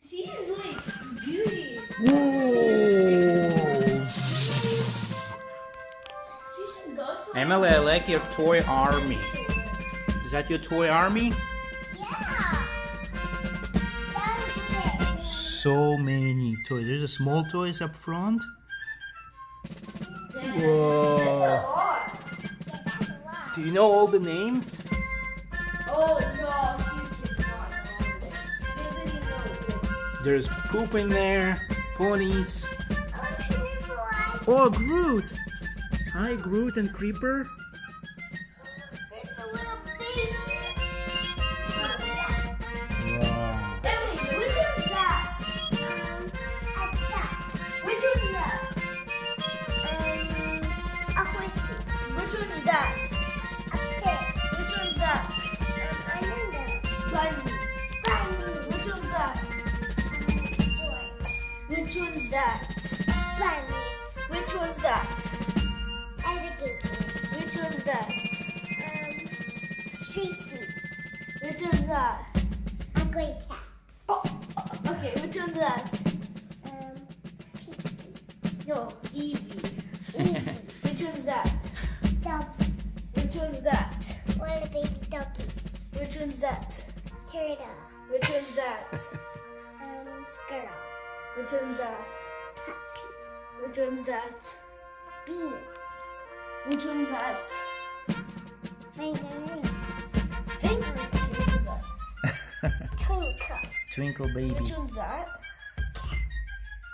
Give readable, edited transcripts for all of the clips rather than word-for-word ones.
She's like beauty. Whoa! She should go to. Emily, I like your toy army. Is that your toy army? Yeah. That's it. So many toys. There's a small toys up front. That's a Whoa! lot. Yeah, that's a lot. Do you know all the names? Oh no, she cannot know this. She doesn't even know this. There's poop in there, ponies. Oh, butterfly. Oh, Groot! Hi, Groot and Creeper. There's a little baby. Wow. Emily, which one's that? At that. Which one's that? A horsey. Which one's that? A pig. Which one's that? I know them. Bunny. Bunny. Which one's that? George. Which one's that? Bunny. Which one's that? Alligator. Which one's that? Tracy. Which one's that? A gray cat. Oh, okay. Which one's that? Pinky. No, Evie. Evie. Which one's that? Doggy. Which one's that? What a baby doggy. Which one's that? Turtle. Which one's that? Squirrel. Which one's that? Puppy. Which one's that? Bee. Which one's that? Fingerling. Finger. Okay, which one's that? Twinkle. Twinkle Which baby. one's that?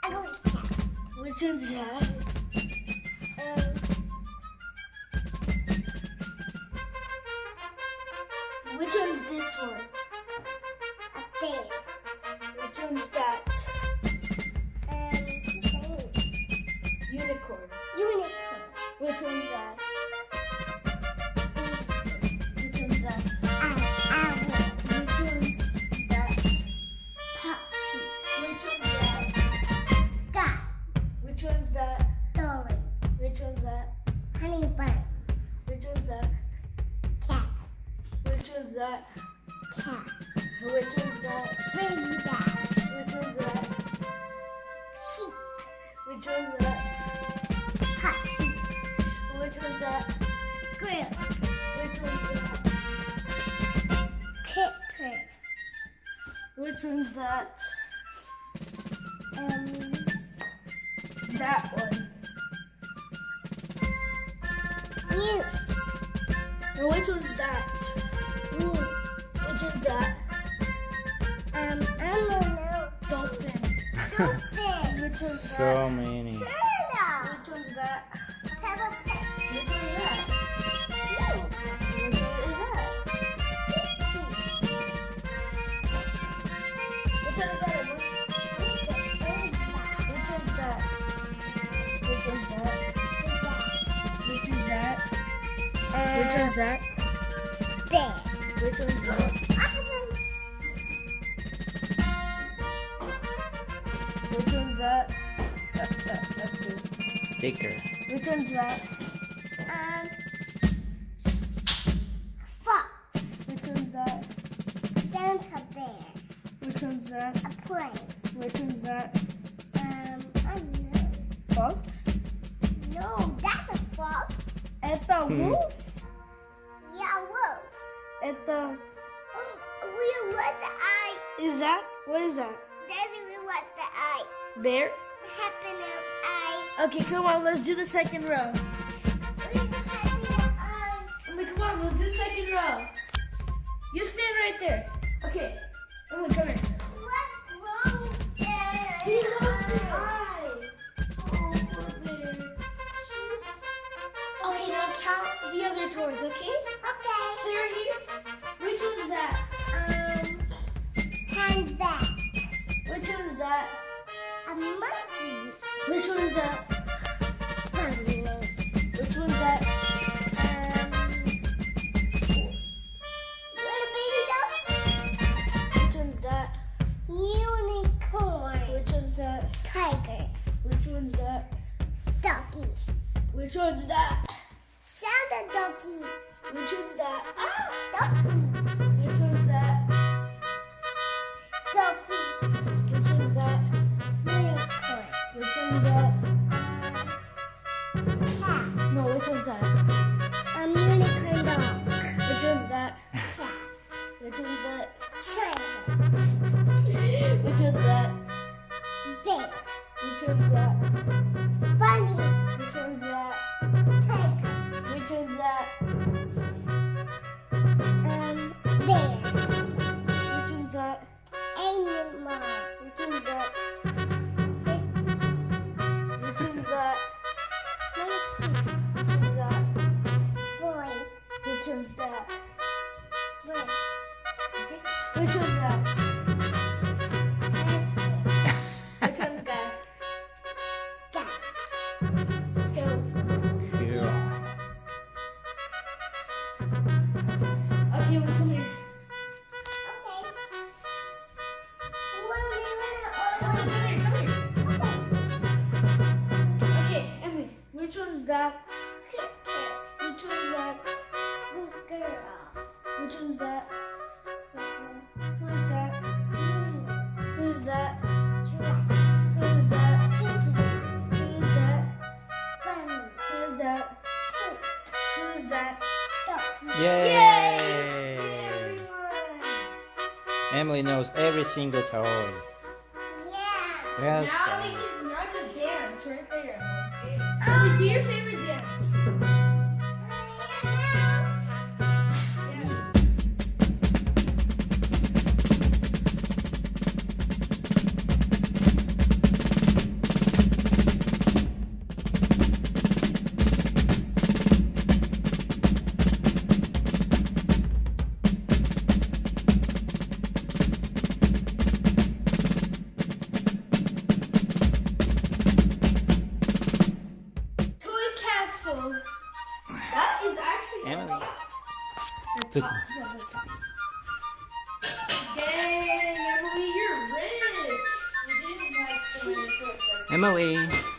A gray cat. Which one's that? Which one's this one? A bear. Which one's that? Unicorn. Unicorn. Which one's that? Which one's that? Owl. Which one's that? Puppy. Which one's that? Sky. Which one's that? Dory. Which one's that? Honey bun. Which one's that? Cat. Which one's that? Cat. Which one's that? Baby bass. Which one's that? Sheep. Which one's that? Puppy. Which one's that? Grill. Which one's that? Kipper. Which one's that? That one. Mute. And which one's that? Mute. Which one's that? I don't know. Dolphin. Dolphin. Which one's So that? many. Turtle. Which one's that? Pebble pig. Which one's that? Mute. Which one is that? Kiki. Which one is that? Emily? Which one's that? Which one's that? Which is that? Which one's that? Bear. Which one's that? Which one's that? Okay. Sticker. Which one's that? Fox. Which one's that? Santa bear. Which one's that? A plane. Which one's that? I don't know. Fox? No, that's a fox. At the wolf? Yeah, wolf. At the... We want the eye. Is that? What is that? Daddy, we want the eye. Bear? Happy new eye. Okay, come on, let's do the second row. We want the happy new eye. Emily, come on, let's do second row. You stand right there. Okay. Emily, come here. What's wrong with that? He loves the eye. Oh, poor bear. Okay, now count the other toys, okay? Okay. Sarah here. Which one's that? Handbag. Which one's that? A monkey. Which one's that? Bunny. Which one's that? Little baby dog. Which one's that? Unicorn. Which one's that? Tiger. Which one's that? Doggy. Which one's that? Santa doggy. Which one's that? Ah! Doggy. Which one's that? Doggy. Which Which one's that? Bunny. Which one's that? Tiger. Which one's that? Bear. Which one's that? Animal. Which one's that? Monkey. Which one's that? Monkey. Which one's that? Boy. Which one's that? Boy. Okay. Which one's that? Which one's guy? Cat. Skeleton. Yeah. Okay, well, come here. Okay. Well, we Come wanna here, come here. Okay, Emily, which one's that? Which one's that? girl. Which one's that? Who is that? Who is that? Who is that? Who is that? Who is that? Who is that? Yay! Everyone! Emily knows every single toy. Well Now done. we can now just dance right there. Emily, do your favorite dance. Toy castle. That is actually Emily. the top. Dang, Emily, you're rich. You didn't like so many toys. Emily.